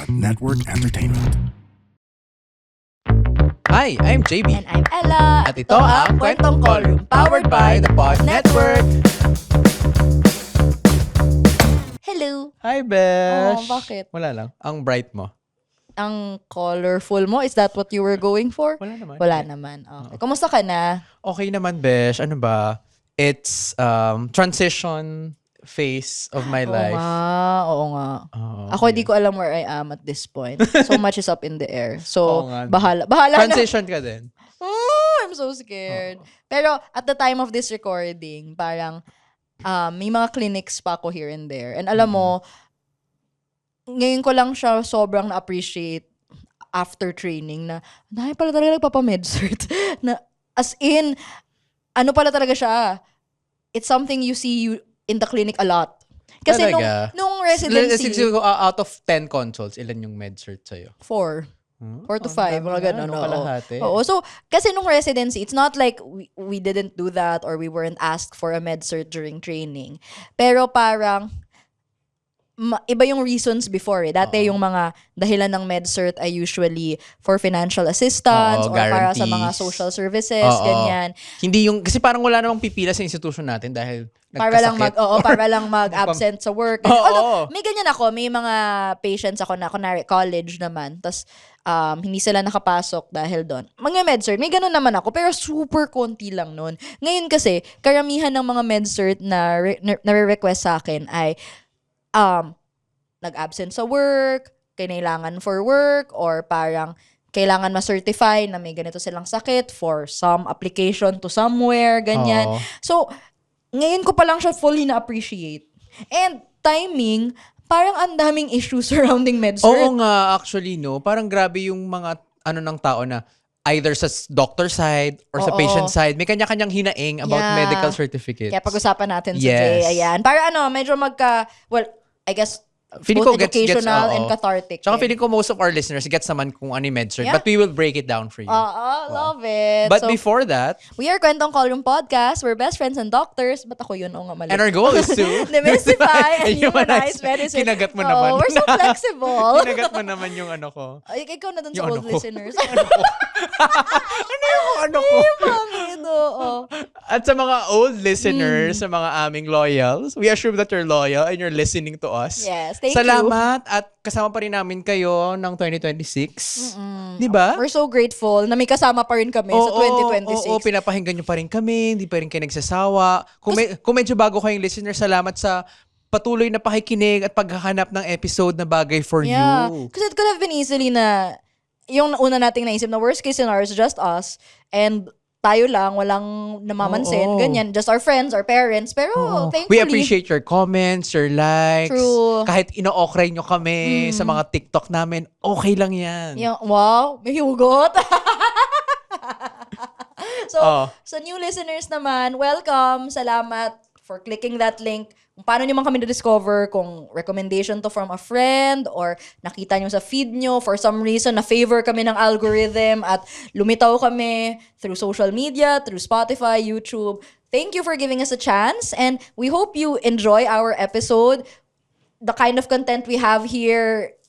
Network Entertainment. Hi, I'm JB. And I'm Ella. At ito ang Kwentong Callroom, powered by the Pod Network. Hello. Hi, Besh. Oh, bakit? Wala lang. Ang bright mo. Ang colorful mo, is that what you were going for? Wala naman. Wala naman. Okay. Kumusta ka na? Okay naman, Besh. Ano ba? It's transition phase of my life. Oo nga. Oh, Ako, di ko alam where I am at this point. So much is up in the air. So, Oo nga. bahala na. Transition ka din. Oh, I'm so scared. Pero at the time of this recording, parang may mga clinics pa ako here and there. And alam mo, ngayon ko lang siya sobrang na-appreciate after training na pala talaga nagpapa-med-cert. Na, as in, ano pala talaga siya? It's something you see in the clinic a lot. Kasi Talaga? nung residency, Siguro, out of 10 consults, ilan yung med-cert sa'yo? 4. 4 to 5, mga ganun. Oo. Kalahati. Oo. So, kasi nung residency, it's not like we didn't do that or we weren't asked for a med cert during training. Pero parang, iba yung reasons before eh. Dati yung mga dahilan ng med cert ay usually for financial assistance or para sa mga guarantees. social services, ganyan. Hindi yung, kasi parang wala namang pipila sa institution natin dahil Para lang nagkasakit. para lang mag-absent sa work. Oo. Although, may ganyan ako, may mga patients ako na kunwari college naman, tas hindi sila nakapasok dahil doon. Mga med-cert, may ganun naman ako, pero super konti lang nun. Ngayon kasi, karamihan ng mga med-cert na nare-request sa akin ay nag-absent sa work, kailangan for work, or parang kailangan ma-certify na may ganito silang sakit for some application to somewhere, ganyan. Oo. So, ngayon ko pa lang siya fully na-appreciate. And timing, parang ang daming issues surrounding med-cert. Oo nga, actually, no. Parang grabe yung mga ng tao na either sa doctor side or sa Oo. patient side, may kanya-kanyang hinaing about Yeah. medical certificates. Kaya pag-usapan natin Yes. today. Ayan. Para medyo I guess, Feeling both ko gets, educational oo. and cathartic. Tsaka eh. feeling ko most of our listeners gets naman kung ano yung med-cert. Yeah. But we will break it down for you. Love it. But So, before that, we are Kwentong Callroom Podcast. We're best friends and doctors. Ba't ako yun? Oo nga, mali. and our goal is to demystify and humanize medicine. Kinagat mo Oo, naman. we're so flexible. Kinagat mo naman yung ano ko. Ay, ikaw na dun Yung sa ano old ko. listeners. Ano ko? Pangit, oo. At sa mga old listeners, sa mga aming loyals, we assume that you're loyal and you're listening to us. Yes, thank you. Salamat at kasama pa rin namin kayo ng 2026. Di ba? We're so grateful na may kasama pa rin kami sa 2026. Oo, pinapahinggan nyo pa rin kami, hindi pa rin kayo nagsasawa. Kung medyo bago kayong listener, salamat sa patuloy na pakikinig at paghahanap ng episode na bagay for you. Because it could have been easily na yung una nating naisip na worst case scenario is just us and tayo lang, walang namamansin, Oo. ganyan. Just our friends, our parents. Pero thankfully, We appreciate your comments, your likes. True. Kahit ino-okray nyo kami sa mga TikTok namin, okay lang yan. Wow, may hugot. So, Oh. sa new listeners naman, welcome. Salamat for clicking that link. Kung paano nyo man kami na-discover, kung recommendation to from a friend, or nakita nyo sa feed nyo, for some reason, na-favor kami ng algorithm, at lumitaw kami through social media, through Spotify, YouTube. Thank you for giving us a chance, and we hope you enjoy our episode. The kind of content we have here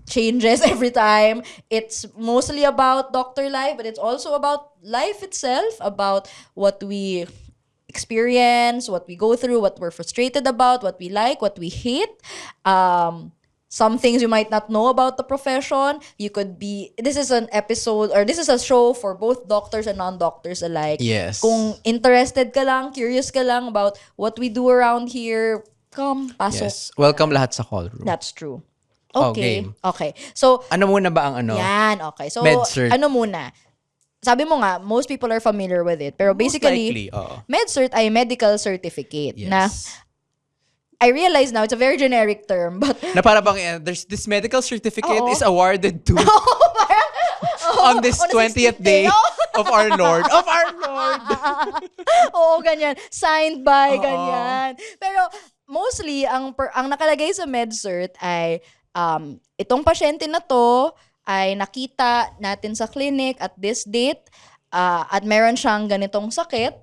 changes every time. It's mostly about Dr. Life, but it's also about life itself, about what we experience, what we go through, what we're frustrated about, what we like, what we hate. Some things you might not know about the profession. This is an episode, or this is a show for both doctors and non-doctors alike. Yes. Kung interested ka lang, curious ka lang about what we do around here, come, pasok. Yes. Welcome lahat sa call room. That's true. Oh, Okay. game. Okay. So, Ano muna ba ang ano? yan. Okay. So, Med-cert. ano muna? Sabi mo nga, most people are familiar with it. Pero basically, likely, oo. med-cert ay medical certificate Yes. na I realize now it's a very generic term, but Na para bang there's this medical certificate Oo. is awarded to on this 20th day of our Lord. Of our Lord. oo, ganyan. Signed by, Oo. ganyan. Pero mostly, ang nakalagay sa med-cert ay itong pasyente na to ay nakita natin sa clinic at this date at meron siyang ganitong sakit.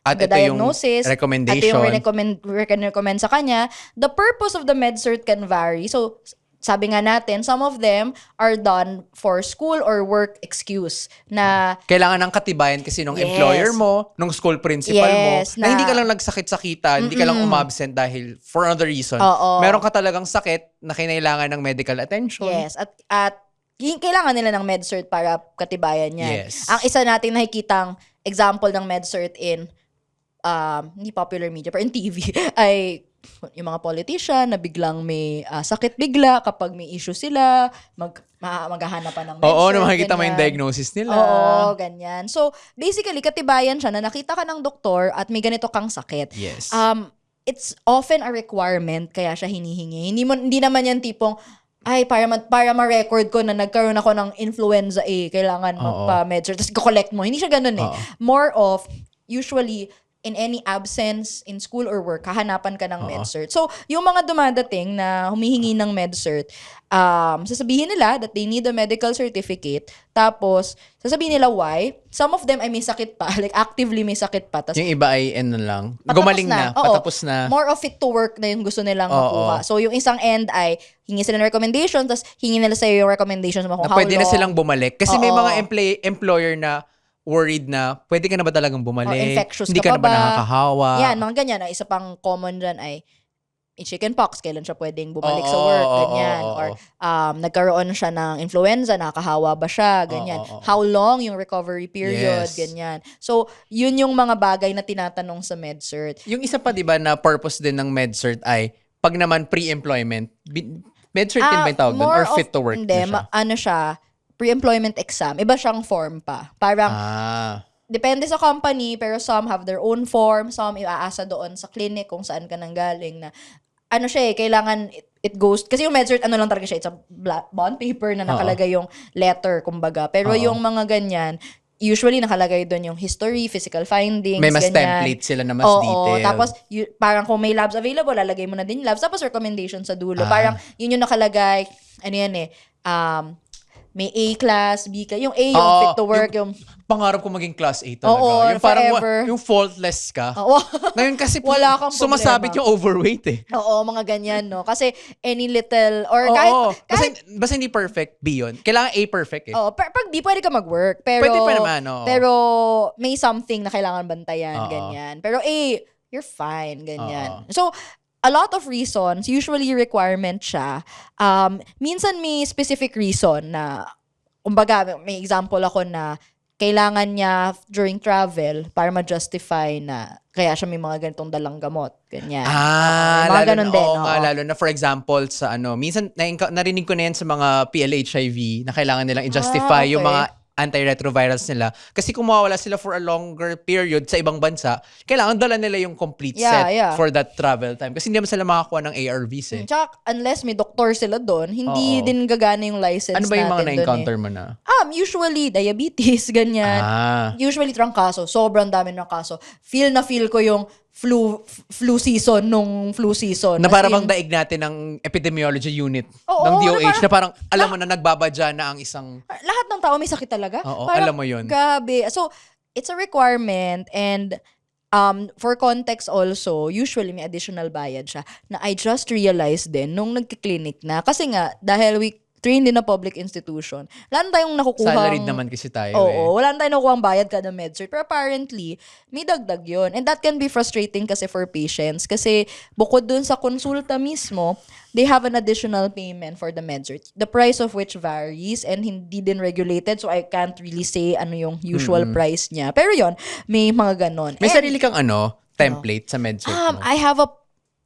At The ito yung diagnosis, recommendation. At ito yung recommend sa kanya. The purpose of the med-cert can vary. So, sabi nga natin, some of them are done for school or work excuse na Kailangan ng katibayan kasi nung Yes. employer mo, nung school principal Yes, mo, na hindi na- ka lang nagsakit-sakita, hindi ka lang umabsent dahil for another reason. Oo. Meron ka talagang sakit na kinailangan ng medical attention. yes, at kailangan nila ng MedCert para katibayan yan. Yes. Ang isa nating nakikitang example ng MedCert in hindi popular media, pero in TV, ay yung mga politician na biglang may sakit bigla kapag may issue sila, maghahanapan ng MedCert. Oo, na makikita mo yung ganyan. diagnosis nila. Oo, ganyan. So, basically, katibayan siya na nakita ka ng doktor at may ganito kang sakit. Yes. It's often a requirement kaya siya hinihingi. Hindi naman yan tipong, ay, para ma-record ko na nagkaroon ako ng influenza A, kailangan magpa-MedCert. Tapos collect mo. Hindi siya ganun eh. More of, usually, in any absence in school or work, hahanapan ka ng MedCert. So, yung mga dumadating na humihingi ng MedCert, sasabihin nila that they need a medical certificate. Tapos, sasabihin nila why. Some of them ay may sakit pa. Like, actively may sakit pa. Tapos, Yung iba ay lang. patapos Gumaling na. Oo. Patapos na. More of it to work na yung gusto nilang makuha. So, yung isang end ay hingi sila ng recommendation, tapos hingi nila sa'yo yung recommendations mo kung Na how pwede na long. silang bumalik. Kasi may Oo. mga employer na worried na, pwede ka na ba talagang bumalik? Or infectious Hindi ka ka na pa ba ba? nakakahawa? Yan, mga ganyan. Isa pang common dyan ay chickenpox, kailan siya pwedeng bumalik Oo, sa work, oo, ganyan. oo, oo. Or nagkaroon siya ng influenza, nakakahawa ba siya, ganyan. Oo. How long yung recovery period, Yes. ganyan. So, yun yung mga bagay na tinatanong sa MedCert. Yung isa pa, di ba, na purpose din ng MedCert ay, pag naman pre-employment, MedCert din ba yung tawag doon? More Or fit to work hindi, na siya? ano siya, pre-employment exam. Iba siyang form pa. Parang, depende sa company, pero some have their own form, some iaasa doon sa clinic kung saan ka nanggaling na, ano siya kailangan it goes, kasi yung MedCert, ano lang talaga siya, it's a bond paper na nakalagay yung letter, kumbaga. Pero yung mga ganyan, usually nakalagay doon yung history, physical findings, May mas ganyan. template sila na mas detailed. Tapos, parang kung may labs available, lalagay mo na din yung labs, tapos recommendation sa dulo. Parang, yun yung nakalagay, ano yan may A class, B class. Yung A yung fit to work. Yung pangarap ko maging class A talaga. Oo, yung parang forever. yung faultless ka. Oo. Ngayon kasi Wala kang sumasabit problema. yung overweight eh. Oo, mga ganyan, no? Kasi any little, or Oo. kahit Basta hindi perfect, B yun. Kailangan A perfect eh. pag B, pwede ka mag-work. Pero, Pwede pa naman, oo. Pero, may something na kailangan bantayan, Oo. ganyan. Pero A, you're fine, ganyan. Oo. So, a lot of reasons, usually requirement siya. Minsan may specific reason na, kumbaga, may example ako na kailangan niya during travel para ma-justify na kaya siya may mga ganitong dalang gamot. Ganyan. Mga lalo ganun na, din. oo nga, oo. lalo na for example sa minsan narinig ko na yan sa mga PLHIV na kailangan nilang i-justify yung okay. mga antiretrovirals nila. Kasi kung mawawala sila for a longer period sa ibang bansa, kailangan dala nila yung complete set for that travel time. Kasi hindi naman sila makakuha ng ARVs eh. Tsaka, unless may doktor sila doon, hindi Oo. din gagana yung license Ano ba yung natin mga doon na-encounter mo na? Usually, diabetes, ganyan. Usually, trangkaso. Sobrang dami ng kaso. Feel ko yung flu season nung flu season. Na As parang in, bang daig natin ng epidemiology unit Oo, ng DOH na na parang alam mo na nagbabadya na ang isang lahat ng tao may sakit talaga. Oo, Parang, alam mo yun. Grabe. So, it's a requirement and for context also, usually may additional bayad siya na I just realized din nung nagki-clinic na. Kasi nga, dahil we trained in a public institution, wala na tayong nakukuha. salaried naman kasi tayo Oo, wala na tayong nakukuha bayad kada MedCert. Pero apparently, may dagdag yun. And that can be frustrating kasi for patients. Kasi bukod dun sa konsulta mismo, they have an additional payment for the MedCert. The price of which varies and hindi din regulated. So I can't really say ano yung usual price niya. Pero yon may mga ganon. May And, sarili kang template sa MedCert mo. I have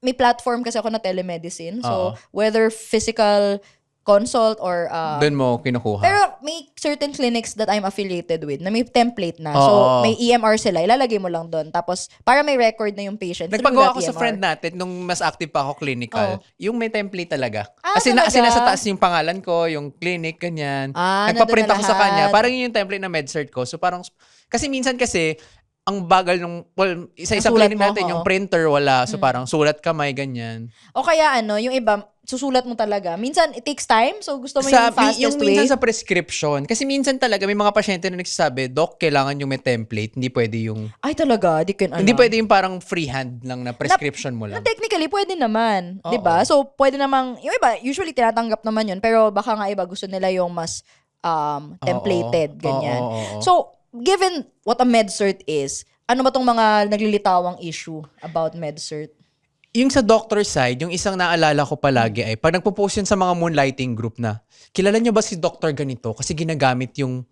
may platform kasi ako na telemedicine. So, Oo. whether physical consult or Doon mo kinukuha. pero may certain clinics that I'm affiliated with na may template na. So, Oo. may EMR sila. Ilalagay mo lang doon. Tapos, para may record na yung patient. through Nagpagawa that ako sa EMR. friend natin nung mas active pa ako clinical. Yung may template talaga. Kasi talaga? nasa taas yung pangalan ko, yung clinic, ganyan. Nandun Nagpa-print na ako sa lahat. kanya. Parang yun yung template na MedCert ko. So parang, kasi minsan kasi, ang bagal nung, isa-isa Ang sulat cleaning mo, natin, oo. yung printer, wala. So parang sulat kamay, ganyan. O kaya yung iba, susulat mo talaga. Minsan, it takes time. So, gusto mo yung fastest yung way. minsan sa prescription. Kasi minsan talaga, may mga pasyente na nagsasabi, Doc, kailangan yung may template. Hindi pwede yung, Ay, talaga. Di ko yun alam. hindi pwede yung parang freehand lang na prescription mo Na lang. technically, pwede naman. Oo. 'Di ba? So, pwede namang, yung iba, usually tinatanggap naman yun. Pero baka nga iba, gusto nila yung mas templated. Ganyan. Oo. So, given what a MedCert is, ano ba tong mga naglilitawang issue about MedCert? Yung sa doctor side, yung isang naalala ko palagi ay, pag nagpo-post yun sa mga moonlighting group na, kilala nyo ba si doctor ganito? Kasi ginagamit yung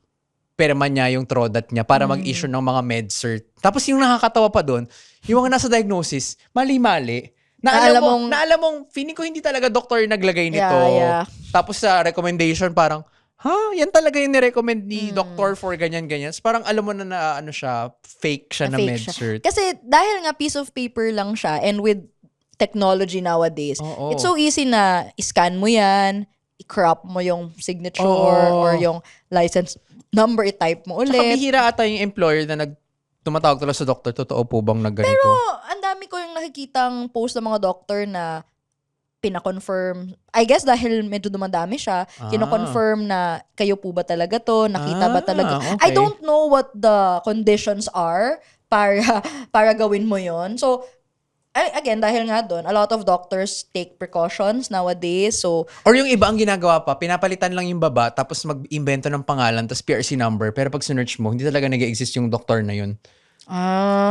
perma niya, yung trodat niya para mag-issue ng mga med-cert. Tapos yung nakakatawa pa doon, yung mga nasa diagnosis, mali-mali. Na alam mong, feeling ko hindi talaga doctor naglagay nito. Yeah. Tapos sa recommendation, parang, yan talaga yung nirecommend ni doctor for ganyan-ganyan. So, parang alam mo na ano siya, fake siya na Fake med-cert. Kasi dahil nga piece of paper lang siya and with technology nowadays, Oo. it's so easy na i-scan mo yan, i-crop mo yung signature Oo. or yung license number, i-type mo Tsaka ulit. bihira ata yung employer na tumatawag talaga sa doctor, totoo po bang nagganito? Pero ang dami ko yung nakikitang post ng mga doctor na pina-confirm. I guess dahil medyo dumadami siya, kino-confirm na kayo po ba talaga to? Nakita ba talaga? I okay. don't know what the conditions are para gawin mo yon. So, again, dahil nga doon, a lot of doctors take precautions nowadays. So, Or yung iba ang ginagawa pa, pinapalitan lang yung baba, tapos mag-invento ng pangalan, tapos PRC number, pero pag sinearch mo, hindi talaga nag-exist yung doctor na yun.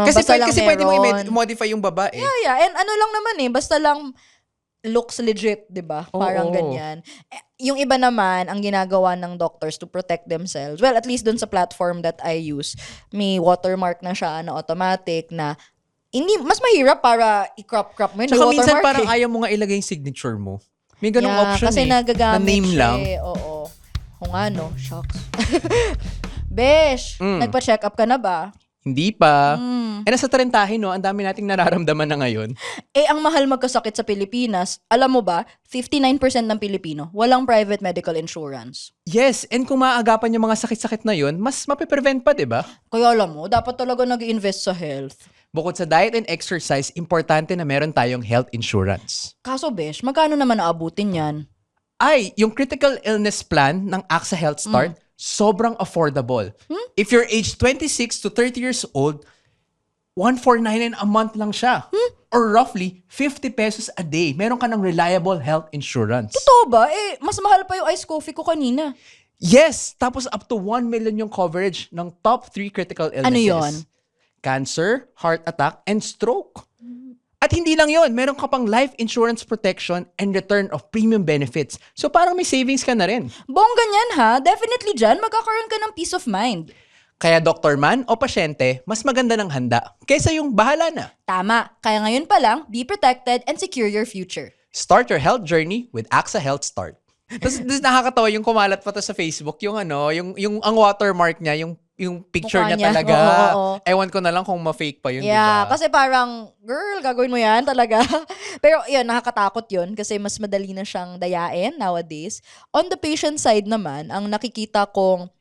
Kasi basta lang pwede mo meron. i-modify yung babae. Yeah. And ano lang naman basta lang looks legit, di ba? Parang Oo. ganyan. Yung iba naman, ang ginagawa ng doctors to protect themselves, well, at least dun sa platform that I use, may watermark na siya na automatic na hindi, mas mahirap para i-crop mo yun. Tsaka May minsan watermark parang ayaw mo nga ilagay yung signature mo. May ganong option kasi nagagamit na name siya lang. Oo. Kung ano, shocks. Besh, nagpa-check up ka na ba? Hindi pa. Nasa tarentahin, no? Ang dami nating nararamdaman na ngayon. Ang mahal magkasakit sa Pilipinas, alam mo ba, 59% ng Pilipino, walang private medical insurance. Yes, and kung maaagapan yung mga sakit-sakit na yun, mas mapiprevent pa, di ba? Kaya alam mo, dapat talaga nag-invest sa health. Bukod sa diet and exercise, importante na meron tayong health insurance. Kaso, Besh, magkano naman naabutin yan? Yung critical illness plan ng AXA Health Start, sobrang affordable. If you're age 26 to 30 years old, 149 a month lang siya. Or roughly, 50 pesos a day. Meron ka ng reliable health insurance. Totoo ba? Mas mahal pa yung iced coffee ko kanina. Yes! Tapos up to 1 million yung coverage ng top 3 critical illnesses. Ano yun? Cancer, heart attack, and stroke. At hindi lang yon, meron ka pang life insurance protection and return of premium benefits. So parang may savings ka na rin. Bongga niyan ha. Definitely dyan, magkakaroon ka ng peace of mind. Kaya doktor man o pasyente, mas maganda ng handa kaysa yung bahala na. Tama. Kaya ngayon pa lang, be protected and secure your future. Start your health journey with AXA Health Start. Tapos nakakatawa yung kumalat pa to sa Facebook, yung yung ang watermark niya, yung picture Mukha niya niya. talaga. Oo. Ewan ko na lang kung ma-fake pa yun, Yeah, diba? kasi parang, girl, gagawin mo yan talaga. Pero yun, nakakatakot yun kasi mas madali na siyang dayain nowadays. On the patient side naman, ang nakikita kong,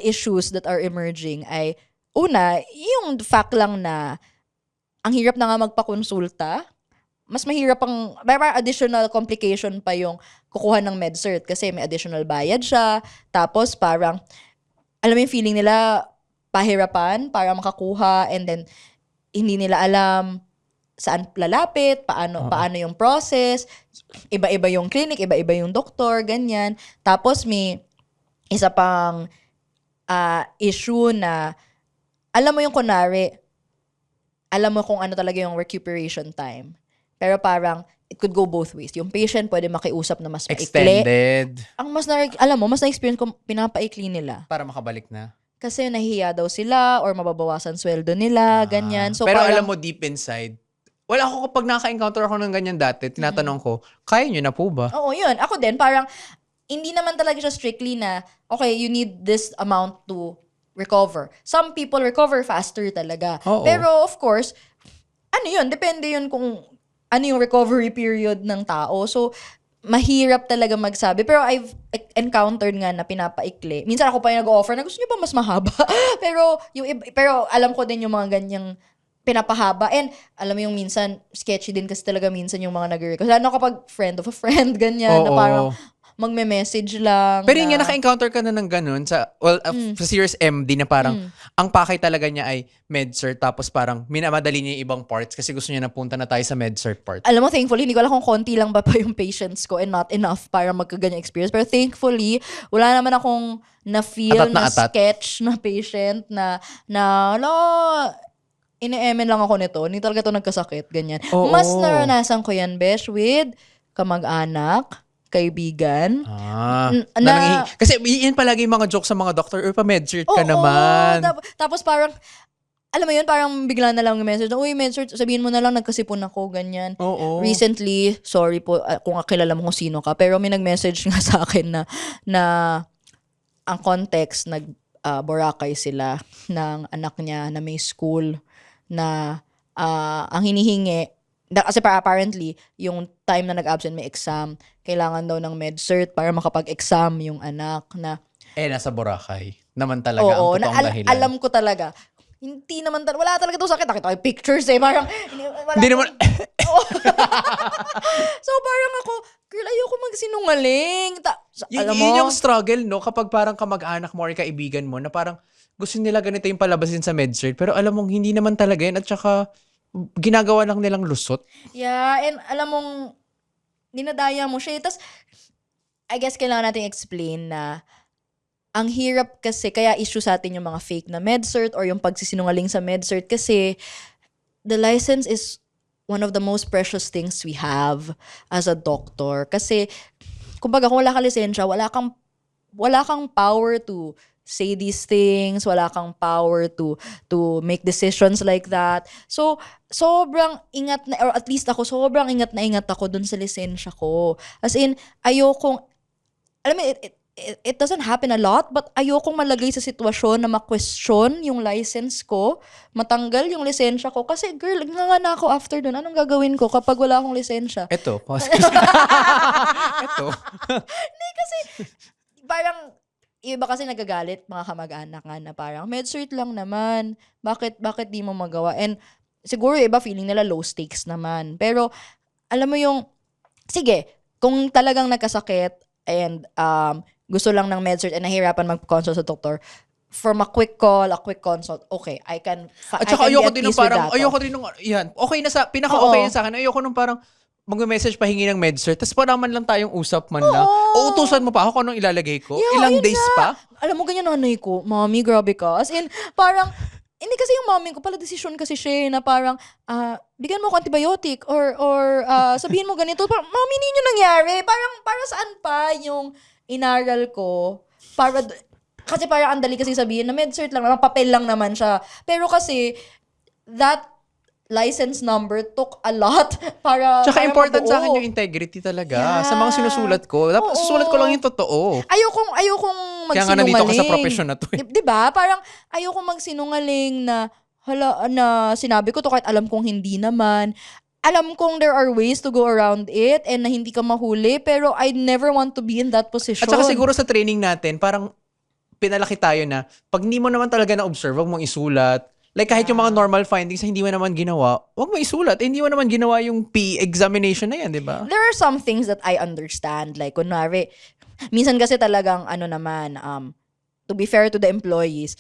issues that are emerging ay, una, yung fact lang na ang hirap na nga magpakonsulta. Mas mahirap may additional complication pa yung kukuha ng MedCert kasi may additional bayad siya. Tapos parang, alam mo yung feeling nila, pahirapan para makakuha and then hindi nila alam saan lalapit, paano yung process, iba-iba yung clinic, iba-iba yung doktor, ganyan. Tapos may isa pang issue na, alam mo yung kunwari, alam mo kung ano talaga yung recuperation time. Pero parang, it could go both ways. Yung patient pwede makiusap na mas maikli. Extended. Ang alam mo, mas na-experience ko, pinapaikli nila. Para makabalik na. Kasi nahihiya daw sila or mababawasan sweldo nila, ganyan. So Pero parang, alam mo, deep inside, wala ako kapag naka-encounter ako ng ganyan dati, tinatanong ko, kaya nyo na po ba? oo, yun. Ako din, parang, hindi naman talaga siya strictly na, okay, you need this amount to recover. Some people recover faster talaga. Oo. Pero of course, ano yun, depende yun kung ano yung recovery period ng tao. So, mahirap talaga magsabi. Pero I've encountered nga na pinapaikli. Minsan ako pa yung nag-offer na gusto niyo pa mas mahaba. pero alam ko din yung mga ganyang pinapahaba. And alam mo yung minsan, sketchy din kasi talaga minsan yung mga nag-request. Lalo kapag friend of a friend, ganyan, na Oo. parang magme-message lang. Pero yun na, nga, naka-encounter ka na ng ganun sa Serious MD na parang ang pakay talaga niya ay MedCert tapos parang minamadali niya yung ibang parts kasi gusto niya napunta na tayo sa MedCert part. alam mo, thankfully, hindi ko alam kung konti lang ba pa yung patients ko and not enough para magkaganyang experience. Pero thankfully, wala naman akong na-feel Atat na na atat. sketch na patient na ine-emen lang ako nito. Hindi talaga ito nagkasakit. Ganyan. Oo. Mas naranasan ko yan, besh, with kamag-anak, kaibigan. Kasi yun palagi yung mga jokes sa mga doctor, pa MedCert ka Oo, naman. Tapos parang, alam mo yun, parang bigla na lang yung message. Uy, MedCert, sabihin mo na lang, nagkasipon ako, ganyan. Oo. Recently, sorry po kung kilala mo kung sino ka, pero may nag-message nga sa akin na ang context, Boracay sila ng anak niya na may school na ang hinihingi, kasi apparently, yung time na nag-absent may exam, kailangan daw ng MedCert para makapag-exam yung anak na Nasa Boracay naman talaga ang totoong dahilan. alam ko talaga, hindi naman wala talaga ito sakit. Nakita ko yung pictures parang, Hindi naman, so parang ako, girl, ayoko magsinungaling. Alam mo, yun yung struggle, no? Kapag parang kamag-anak mo or kaibigan mo na parang gusto nila ganito yung palabasin sa MedCert pero alam mong hindi naman talaga yun at saka ginagawa lang nilang lusot. yeah, and alam mong, dinadaya mo siya. Tapos, I guess kailangan natin explain na ang hirap kasi, kaya issue sa atin yung mga fake na MedCert or yung pagsisinungaling sa MedCert kasi the license is one of the most precious things we have as a doctor. Kasi, kumbaga, kung wala kang lisensya, wala kang power to say these things, wala kang power to make decisions like that. So, sobrang ingat na, or at least ako, sobrang ingat na ingat ako dun sa lisensya ko. As in, ayokong, alam mo, it doesn't happen a lot, but ayokong malagay sa sitwasyon na ma-question yung license ko, matanggal yung lisensya ko. Kasi, girl, nga na ako after dun. Anong gagawin ko kapag wala akong lisensya? Ito, pause. Ito. Parang, iba kasi nagagalit mga kamag-anak nga na parang, MedCert lang naman. Bakit di mo magawa? And siguro iba feeling nila low stakes naman. Pero, alam mo yung, sige, kung talagang nagkasakit and gusto lang ng MedCert and nahirapan mag-consult sa doktor, from a quick call, a quick consult, okay, I can At saka ayoko get din ng peace with parang, that. ayoko din ng, yan, okay na sa, pinaka-okay Oo. yan sa akin, ayoko nung parang, mag-message pahingi ng MedCert, tapos parang man lang tayong usap man lang. Oo. Uutusan mo pa ako kung anong ilalagay ko. Yeah, Ilang ayun days nga. pa. Alam mo, ganyan nanay ko, Mommy, grabe ka. As in, parang, hindi kasi yung mommy ko, pala desisyon kasi siya na parang, bigyan mo ako antibiotic or sabihin mo ganito. Parang, Mommy, hindi nyo nangyari. Parang, para saan pa yung inaral ko? Kasi parang ang dali kasi sabihin na MedCert lang naman, papel lang naman siya. Pero kasi, that license number took a lot para Tsaka important sa akin mabuo. yung integrity talaga. Yeah. Sa mga sinusulat ko. Dapat Oo. susulat ko lang yung totoo. Ayokong Kaya nga magsinungaling. nandito ako sa profession na to. Diba? Parang ayokong magsinungaling na sinabi ko to kahit alam kong hindi naman. Alam kong there are ways to go around it and na hindi ka mahuli, pero I never want to be in that position. At saka siguro sa training natin, parang pinalaki tayo na pag hindi mo naman talaga na-observe, wag mong isulat. Like kahit yung mga normal findings na hindi mo naman ginawa, wag mo isulat. Hindi mo naman ginawa yung PE examination na yan, di ba? There are some things that I understand. Like, kunwari, minsan kasi talagang, to be fair to the employees,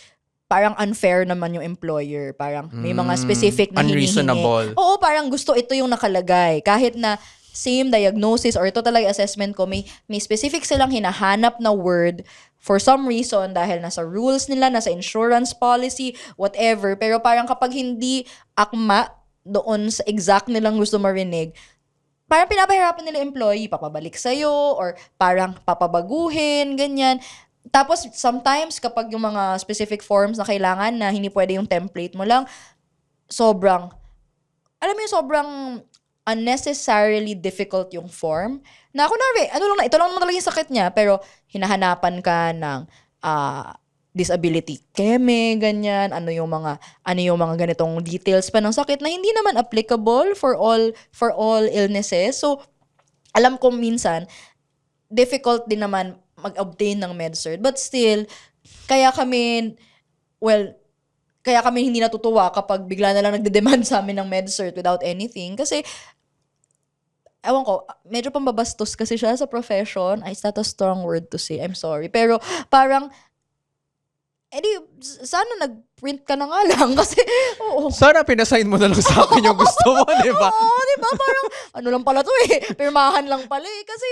parang unfair naman yung employer. Parang may mga specific na unreasonable. hinihingi. Oo, parang gusto ito yung nakalagay. Kahit na same diagnosis or ito talaga assessment ko, may specific silang hinahanap na word for some reason dahil nasa rules nila, nasa insurance policy, whatever. Pero parang kapag hindi akma doon sa exact nilang gusto marinig, parang pinapahirapan nila employee, papabalik sa'yo or parang papabaguhin, ganyan. Tapos sometimes kapag yung mga specific forms na kailangan na hindi pwede yung template mo lang, sobrang unnecessarily difficult yung form. Na kunwari, ito lang naman talaga yung sakit niya, pero hinahanapan ka ng disability keme, ganyan, ano yung mga ganitong details pa ng sakit na hindi naman applicable for all illnesses. So, alam kong minsan, difficult din naman mag-obtain ng MedCert. But still, kaya kami hindi natutuwa kapag bigla na lang nagde-demand sa amin ng MedCert without anything. Kasi, ewan ko, medyo pambabastos kasi siya sa profession. Is that a strong word to say? I'm sorry. Pero parang, sana nag-print ka na nga lang. Kasi, oo. Sana pinasign mo na lang sa akin yung gusto mo, di ba? Oo, di ba? Parang, ano lang pala to eh. Pirmahan lang pala eh. Kasi,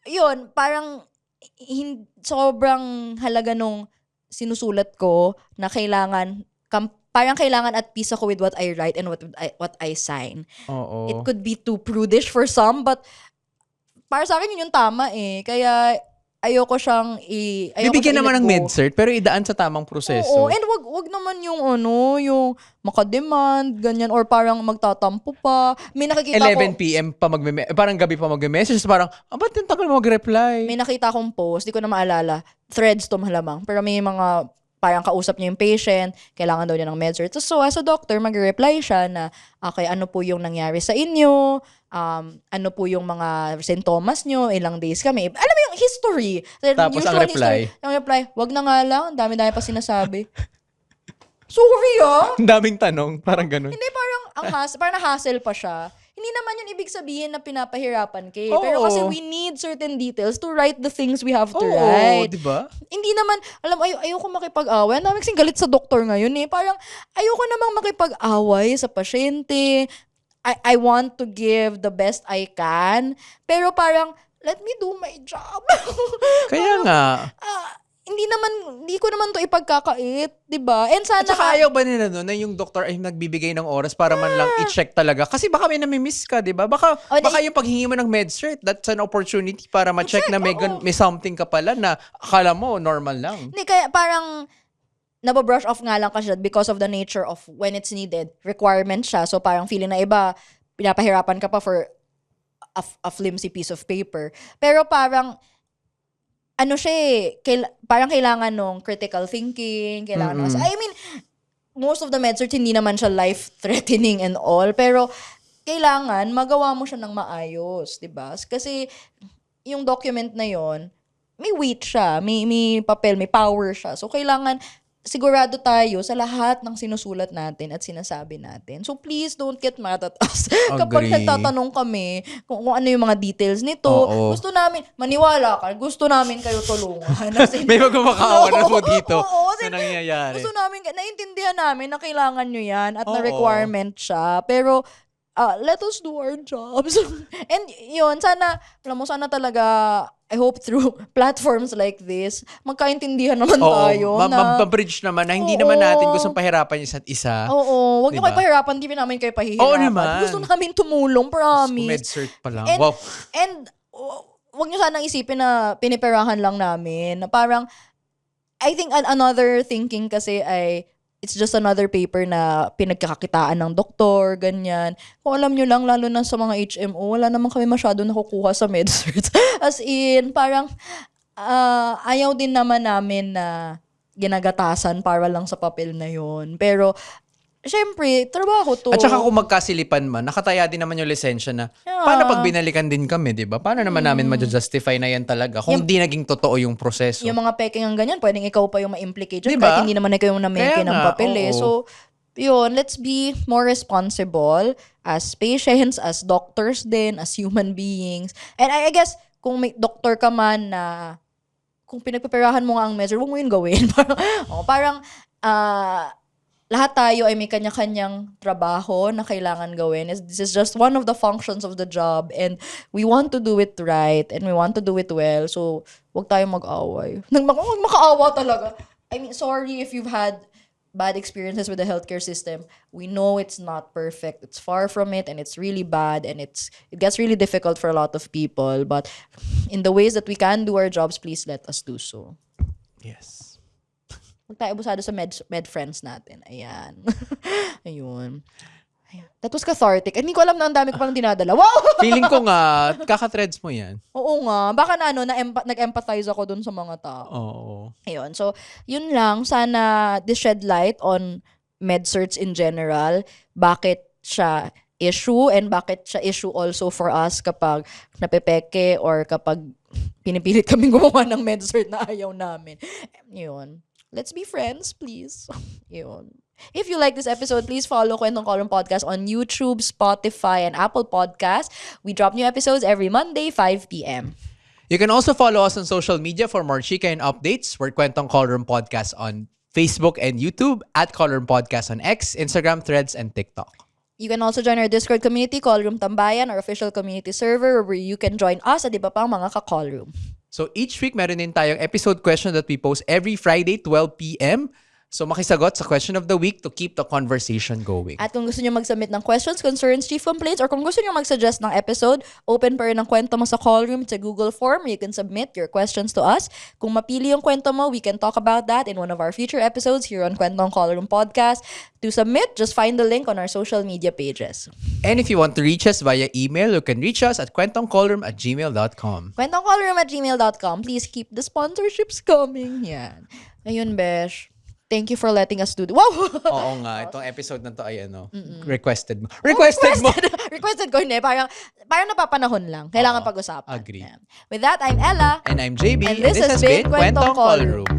yun, parang, sobrang halaga nung sinusulat ko na parang kailangan at peace ako with what I write and what I sign. Oo. It could be too prudish for some, but para sa akin yun yung tama eh. Kaya ayoko Bibigyan naman ng i-let go. MedCert, pero idaan sa tamang proseso. Oo, and wag naman yung makademand, ganyan, or parang magtatampo pa. May nakikita 11 ko, p.m. pa parang gabi pa mag-message, parang, ba't yung tagal mo mag-reply? may nakita akong post, di ko na maalala, threads to malamang, pero may mga parang kausap niya yung patient, kailangan daw niya ng MedCert. So, as a doctor, mag-reply siya na, okay, ano po yung nangyari sa inyo, ano po yung mga sintomas nyo, ilang days kami. Alam mo yung history. Tapos ang reply? Yung reply, wag na nga lang, ang dami-dami pa sinasabi. Sorry ah! Ang daming tanong, parang ganun. Hindi, parang parang na-hassle pa siya. Hindi naman yun ibig sabihin na pinapahirapan ka eh. Oo. Pero kasi we need certain details to write the things we have to Oo, write. di ba? Hindi naman, ayoko makipag-away. Ang daming kasing galit sa doktor ngayon eh. Parang, ayoko namang makipag-away sa pasyente. I want to give the best I can. Pero parang, let me do my job. Kaya nga. Hindi ko naman to ipagkakait, 'di ba? And sana At saka ayaw ba nila na yung doktor ay nagbibigay ng oras para man lang i-check talaga? Kasi baka may namimiss ka, di ba? Baka yung paghingi mo ng MedCert, that's an opportunity para ma-check na may something ka pala na akala mo normal lang. Hindi, kaya parang nababrush off nga lang kasi because of the nature of when it's needed. Requirement siya. So parang feeling na iba, pinapahirapan ka pa for a flimsy piece of paper. Pero parang, parang kailangan nung critical thinking, I mean, most of the MedCert hindi naman siya life-threatening and all, pero kailangan magawa mo siya ng maayos, 'di ba? Kasi yung document na yon, may weight siya, may papel, may power siya. So kailangan sigurado tayo sa lahat ng sinusulat natin at sinasabi natin. So please don't get mad at us kapag nagtatanong kami kung ano yung mga details nito. Oo. Gusto namin, maniwala ka, gusto namin kayo tulungan. May magmamakaawa na po dito kasi na nangyayari. gusto namin, naiintindihan namin na kailangan nyo yan at Oo. na requirement siya. Pero, let us do our jobs. And yun, sana talaga, I hope through platforms like this, magkaintindihan naman tayo. Ma-bridge naman na hindi naman natin gustong pahirapan yung isa't isa. Oo, wag niyo Diba? kayo pahirapan, di namin kayo pahihirapan. Oo naman. Gusto namin tumulong, promise. MedCert pa lang. And, Wow. and wag niyo sanang isipin na piniperahan lang namin. Na parang, I think another thinking kasi ay, it's just another paper na pinagkakakitaan ng doktor, ganyan. Kung alam nyo lang, lalo na sa mga HMO, wala naman kami masyado nakukuha sa MedCert. As in, parang ayaw din naman namin na ginagatasan para lang sa papel na yon. Pero, syempre, trabaho to. At saka kung magkasilipan man, nakataya din naman yung lisensya na, paano pag binalikan din kami, di ba? Paano naman namin ma-justify na yan talaga kung di naging totoo yung proseso? Yung mga peking ang ganyan, pwedeng ikaw pa yung ma-implicate dyan, Diba? kahit hindi naman ikaw yung na-make Kaya ng nga, papel eh. oo. So, yun, let's be more responsible as patients, as doctors din, as human beings. And I guess, kung may doktor ka man na, kung pinagpaperahan mo nga ang measure, huwag mo yun gawin. parang lahat tayo ay may kanya-kanyang trabaho na kailangan gawin. This is just one of the functions of the job and we want to do it right and we want to do it well. So, wag tayong mag-away. Makaawa talaga. I mean, sorry if you've had bad experiences with the healthcare system. We know it's not perfect. It's far from it and it's really bad and it gets really difficult for a lot of people. But in the ways that we can do our jobs, please let us do so. Yes. Huwag tayo abusado sa med friends natin. Ayan. Ayun. That was cathartic. Hindi ko alam na ang dami ko pang dinadala. Wow! Feeling ko nga, kaka-threads mo yan. Oo nga. Baka na nag-empathize ako dun sa mga tao. Oo. Ayun. So, yun lang. Sana this shed light on MedCerts in general. Bakit siya issue and bakit siya issue also for us kapag napepeke or kapag pinipilit kaming gumawa ng med-cert na ayaw namin. Yun. Let's be friends, please. Yun. If you like this episode, please follow Kwentong Callroom Podcast on YouTube, Spotify, and Apple Podcasts. We drop new episodes every Monday, 5 p.m. You can also follow us on social media for more chika and updates. We're Kwentong Callroom Podcast on Facebook and YouTube, at Callroom Podcast on X, Instagram, Threads, and TikTok. You can also join our Discord community, Callroom Tambayan, our official community server where you can join us at iba pang mga ka-callroom. So each week, meron din tayong episode question that we post every Friday, 12 p.m. So makisagot sa question of the week to keep the conversation going. At kung gusto nyo mag-submit ng questions, concerns, chief complaints, or kung gusto nyo mag-suggest ng episode, open pa rin ang kwento mo sa callroom. It's a Google form. You can submit your questions to us. Kung mapili yung kwento mo, we can talk about that in one of our future episodes here on Kwentong Callroom Podcast. To submit, just find the link on our social media pages. And if you want to reach us via email, you can reach us at kwentongcallroom@gmail.com. kwentongcallroom@gmail.com. Please keep the sponsorships coming. Yan. Ayun, Besh. Thank you for letting us do this. Wow! Oo nga, itong episode na to ay requested mo. Requested mo! Requested ko, hindi. Parang napapanahon lang. Kailangan pag-usapan. Agree. Yan. With that, I'm Ella. And I'm JB. And this has been Kwentong Callroom.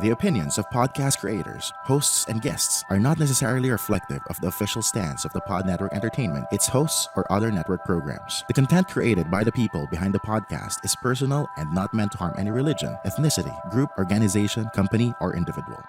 The opinions of podcast creators, hosts, and guests are not necessarily reflective of the official stance of the Pod Network Entertainment, its hosts, or other network programs. The content created by the people behind the podcast is personal and not meant to harm any religion, ethnicity, group, organization, company, or individual.